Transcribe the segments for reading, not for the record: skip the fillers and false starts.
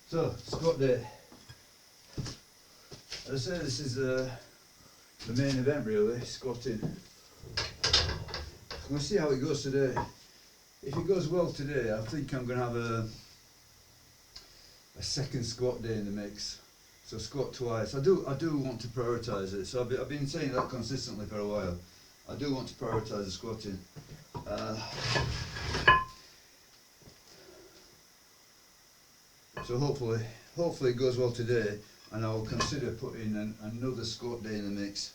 So, squat day. As I say, this is the main event really, squatting. I'm going to see how it goes today. If it goes well today, I think I'm going to have a second squat day in the mix. So squat twice. I do want to prioritise it. So I've been saying that consistently for a while. I do want to prioritise the squatting. So hopefully it goes well today, and I will consider putting another squat day in the mix.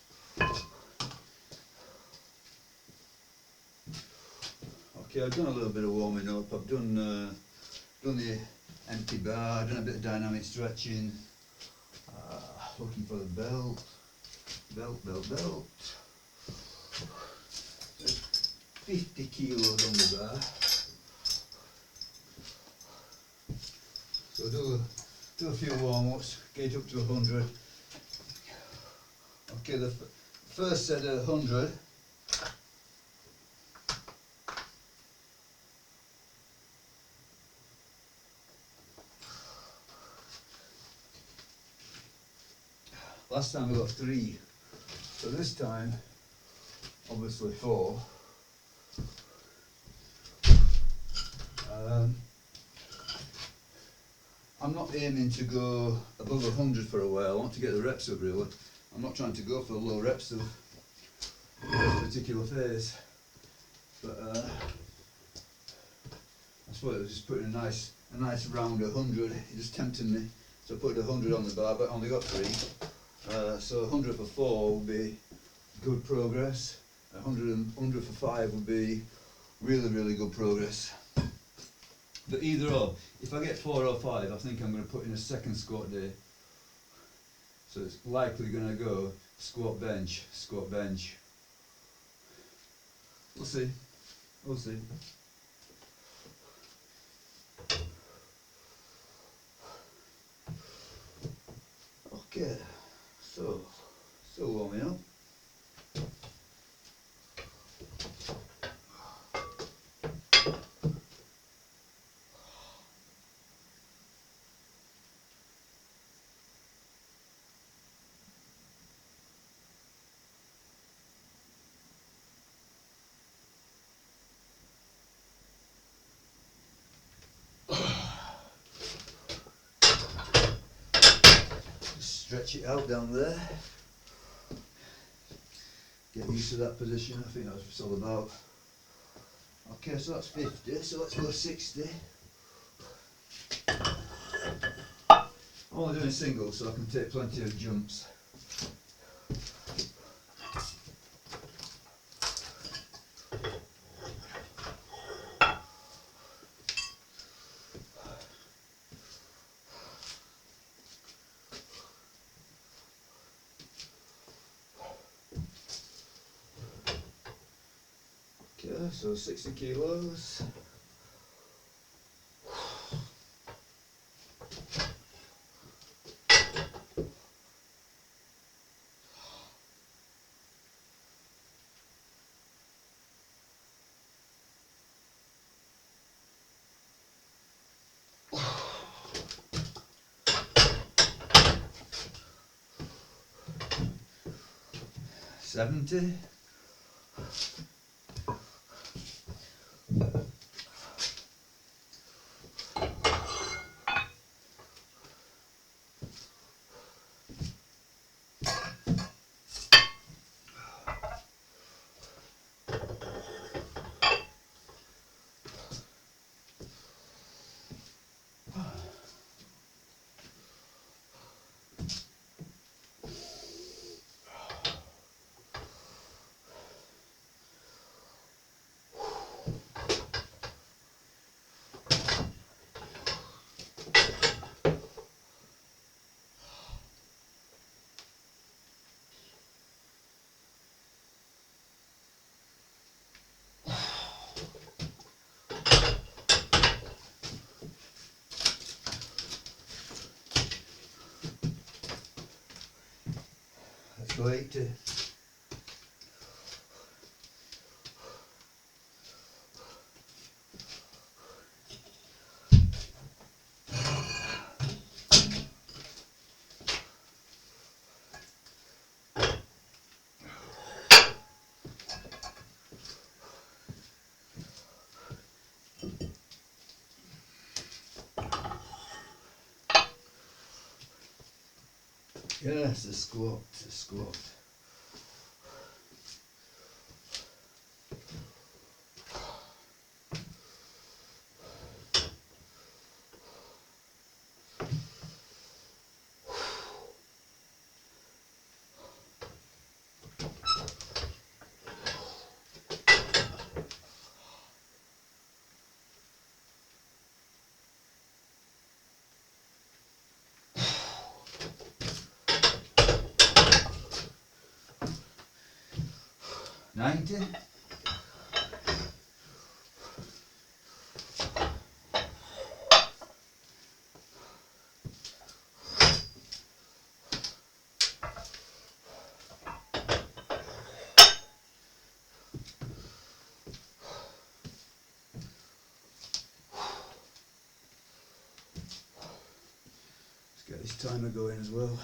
Okay, I've done a little bit of warming up. I've done the empty bar, done a bit of dynamic stretching, looking for the belt. 50 kilos on the bar. So do a few warm-ups, gauge up to 100. Okay, the first set of 100. Last time we got 3, so this time, obviously 4. I'm not aiming to go above 100 for a while. I want to get the reps up really. I'm not trying to go for the low reps stuff in this particular phase. But I suppose I was just putting a nice round 100. It just tempted me, so I put 100 on the bar, but I only got 3. So 100 for 4 would be good progress. 100 for 5 would be really good progress. But either or, if I get 4 or 5, I think I'm going to put in a second squat day. So it's likely going to go squat bench. We'll see. Okay, so warming up. Stretch it out down there. Get used to that position. I think that's what it's all about. Okay, so that's 50, so let's go 60. I'm only doing singles, so I can take plenty of jumps. Okay, so 60 kilos. $70. Let's go 80. Yes, the squat, the squat. $90. Let's get this timer going as well.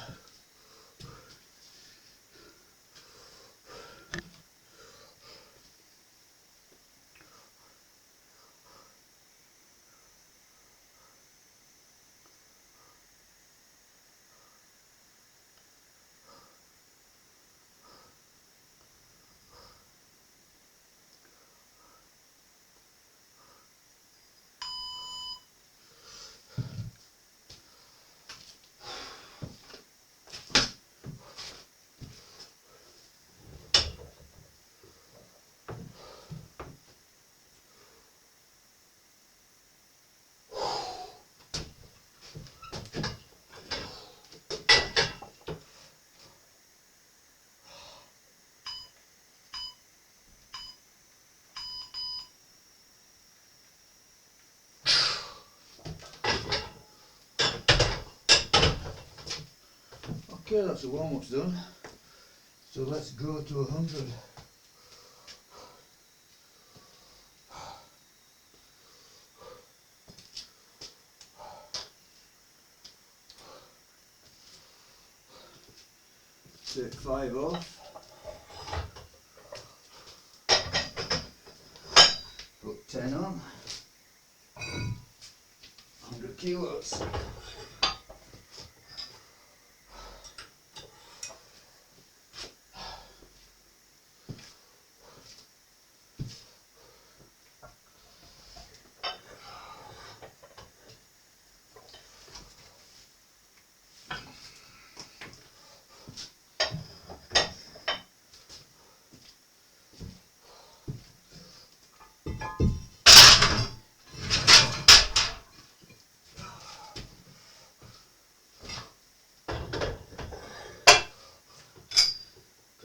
Okay, that's the warm-up's done. So let's go to 100. Take 5 off. Put 10 on. 100 kilos.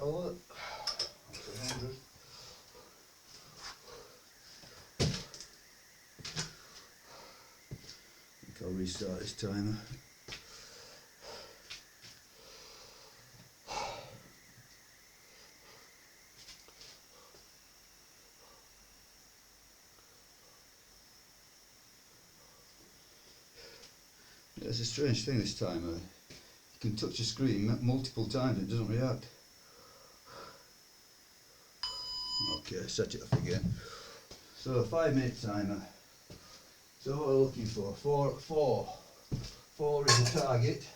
Call it. That's 100. I think I'll restart this timer. Yeah, it's a strange thing, this timer. You can touch a screen multiple times and it doesn't react. Okay, set it up again. So a 5-minute timer. So what we're looking for, four is the target.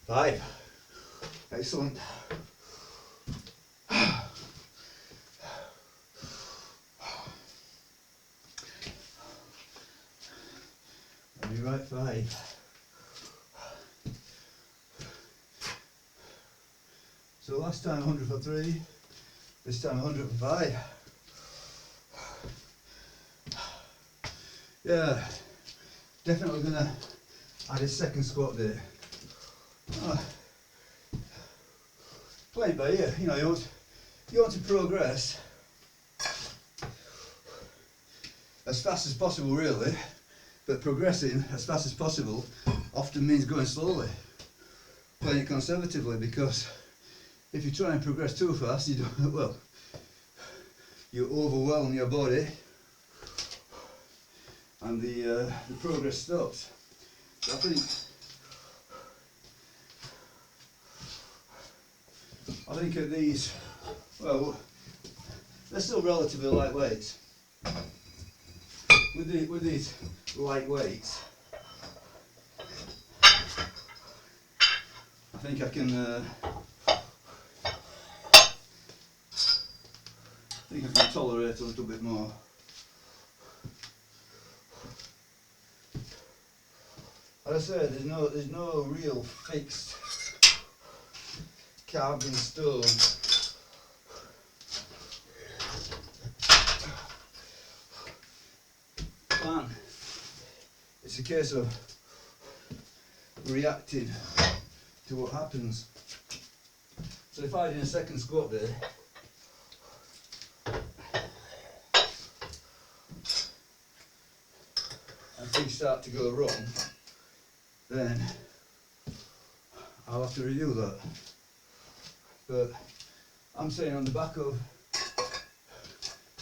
Five. Excellent. right 5. So last time 100 for 3, this time 100 for 5. Yeah, definitely gonna add a second squat day. Play it by ear, you know, you want to progress as fast as possible really, but progressing as fast as possible often means going slowly, playing it conservatively, because if you try and progress too fast, you don't, well, you overwhelm your body and the progress stops. So I think at these, well, they're still relatively light weights. With these light weights, I think I can tolerate a little bit more. As I said, there's no real fixed carved in stone plan. It's a case of reacting to what happens. So if I did a second squat day, and things start to go wrong, then I'll have to review that. But I'm saying on the back of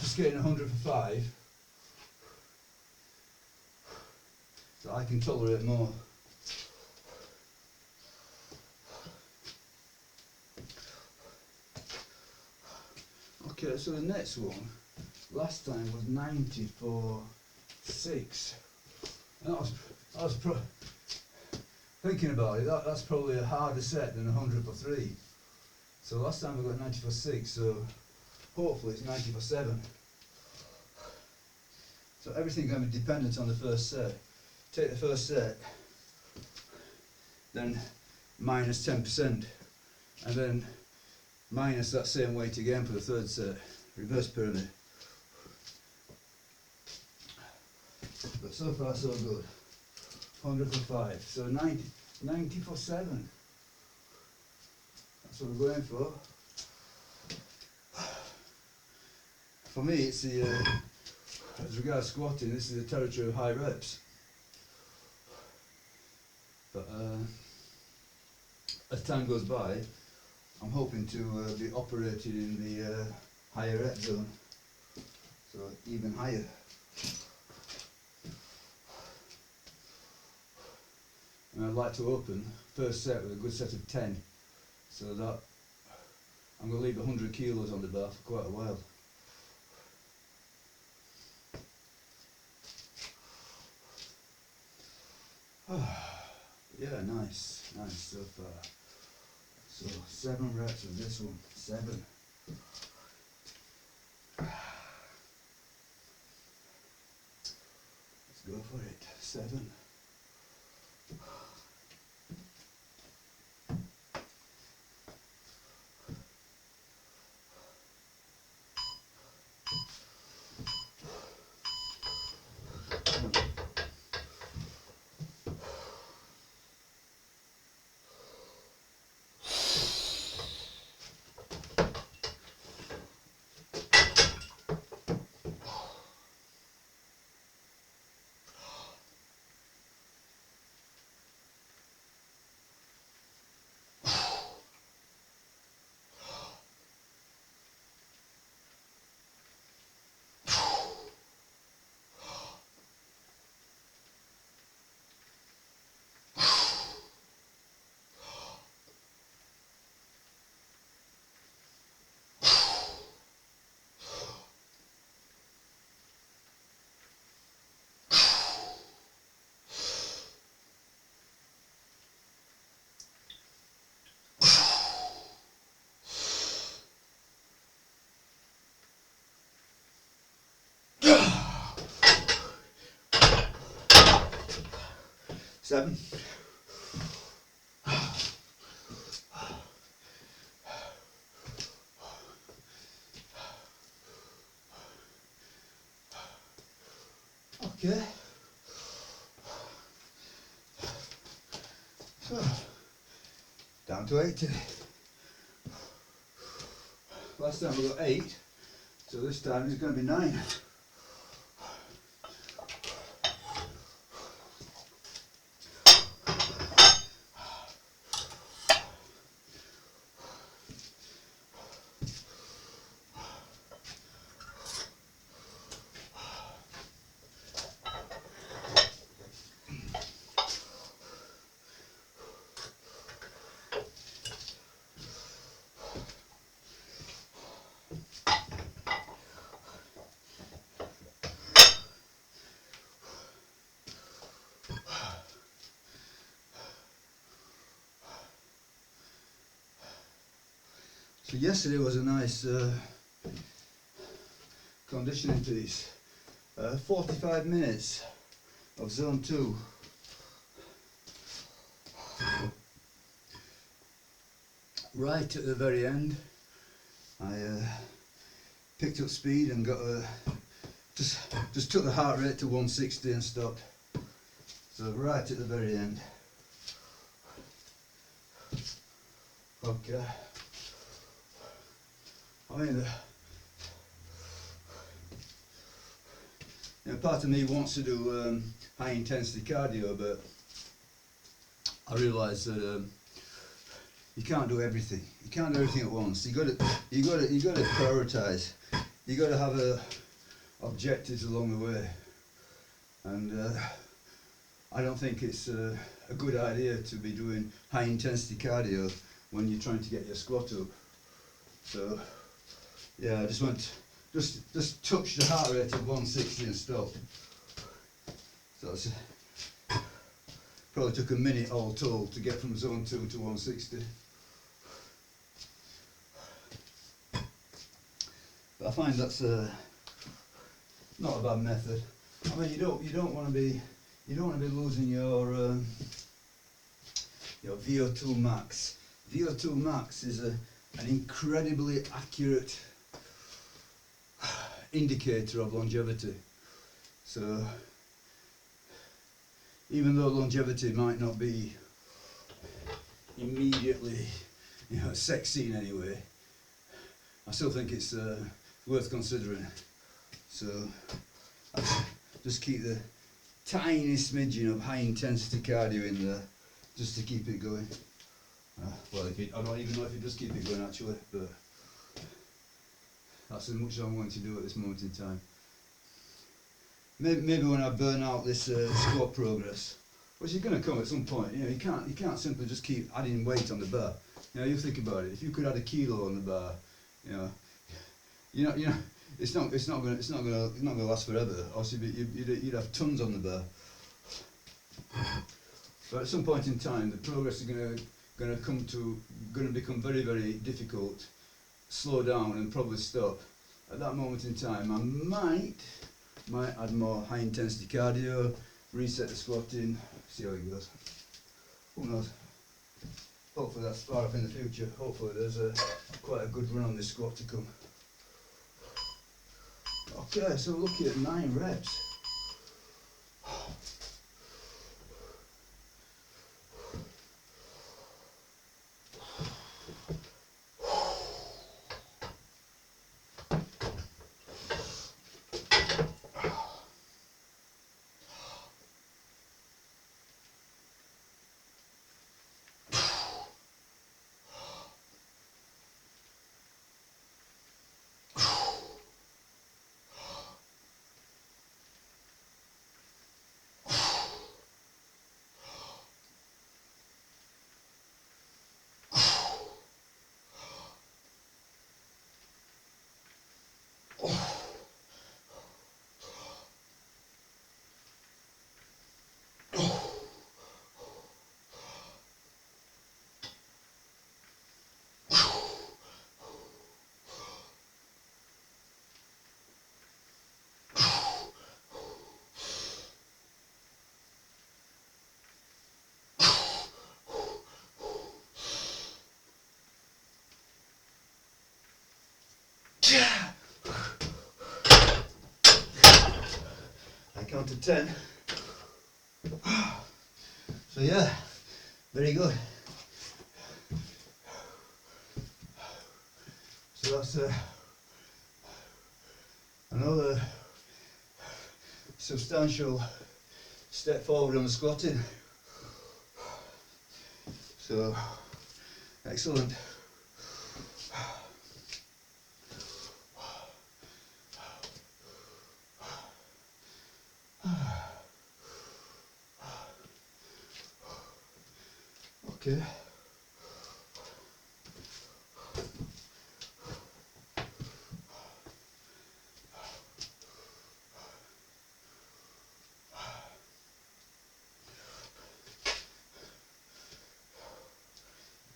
just getting 100 for 5, so I can tolerate more. Okay, so the next one, last time was 90 for 6. And I was thinking about it, that's probably a harder set than 100 for 3. So last time I got 90 for 6, so hopefully it's 90 for 7. So everything's going to be dependent on the first set. Take the first set, then minus 10%, and then minus that same weight again for the third set. Reverse pyramid. But so far so good. 100 for 5. So 90 for 7. That's what we're going for. For me, it's the, as regards squatting, this is the territory of high reps. But as time goes by, I'm hoping to be operating in the higher rep zone, so even higher. And I'd like to open first set with a good set of 10, so that I'm going to leave 100 kilos on the bar for quite a while. Yeah, nice so far. So 7 reps of this one, 7. Let's go for it, 7. 7. Okay. So, down to 80. Last time we got 8, so this time it's going to be 9. So yesterday was a nice conditioning piece. 45 minutes of zone 2. Right at the very end, I picked up speed and got just took the heart rate to 160 and stopped. So right at the very end. Okay. I mean, part of me wants to do high intensity cardio, but I realise that you can't do everything. You can't do everything at once. You got to prioritise. You got to have objectives along the way, and I don't think it's a good idea to be doing high intensity cardio when you're trying to get your squat up. So yeah, I just went, just touched the heart rate of 160 and stopped. So it's probably took a minute all told to get from zone 2 to 160. But I find that's not a bad method. I mean, you don't want to be losing your VO2 max. VO2 max is an incredibly accurate indicator of longevity. So even though longevity might not be immediately sexy in any way, I still think it's worth considering. So I just keep the tiny smidgen of high intensity cardio in there just to keep it going. Well, I don't even know if it does keep it going actually, but that's as much as I'm going to do at this moment in time. Maybe when I burn out this squat progress, which is going to come at some point. You can't simply just keep adding weight on the bar. You think about it. If you could add a kilo on the bar, it's not going to last forever. Obviously, you'd have tons on the bar. But at some point in time, the progress is going to become very, very difficult. Slow down and probably stop. At that moment in time, I might add more high intensity cardio, reset the squatting, see how it goes. Who knows? Hopefully that's far up in the future. Hopefully there's quite a good run on this squat to come. Okay, so we're looking at 9 reps. I counted 10. So yeah, very good. So that's another substantial step forward on the squatting. So, excellent. Okay.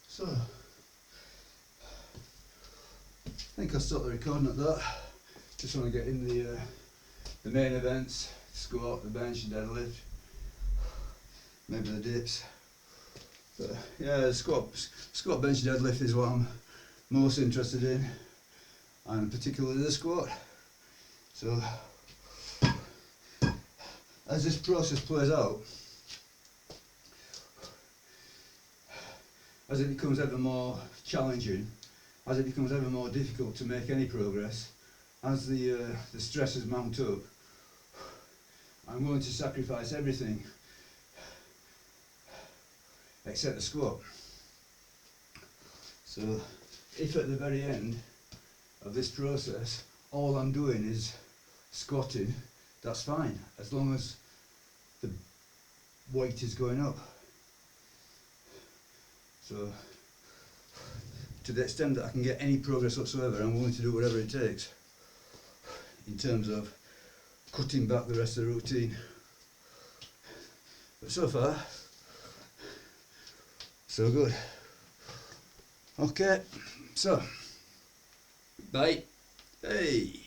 So, I think I'll stop the recording at that. Just want to get in the main events, squat, the bench and deadlift, maybe the dips. But yeah, the squat, bench, deadlift is what I'm most interested in, and particularly the squat. So, as this process plays out, as it becomes ever more challenging, as it becomes ever more difficult to make any progress, as the stresses mount up, I'm willing to sacrifice everything except the squat. So if at the very end of this process all I'm doing is squatting, that's fine, as long as the weight is going up. So to the extent that I can get any progress whatsoever, I'm willing to do whatever it takes in terms of cutting back the rest of the routine. But so far, so good. Okay, so, bye. Hey.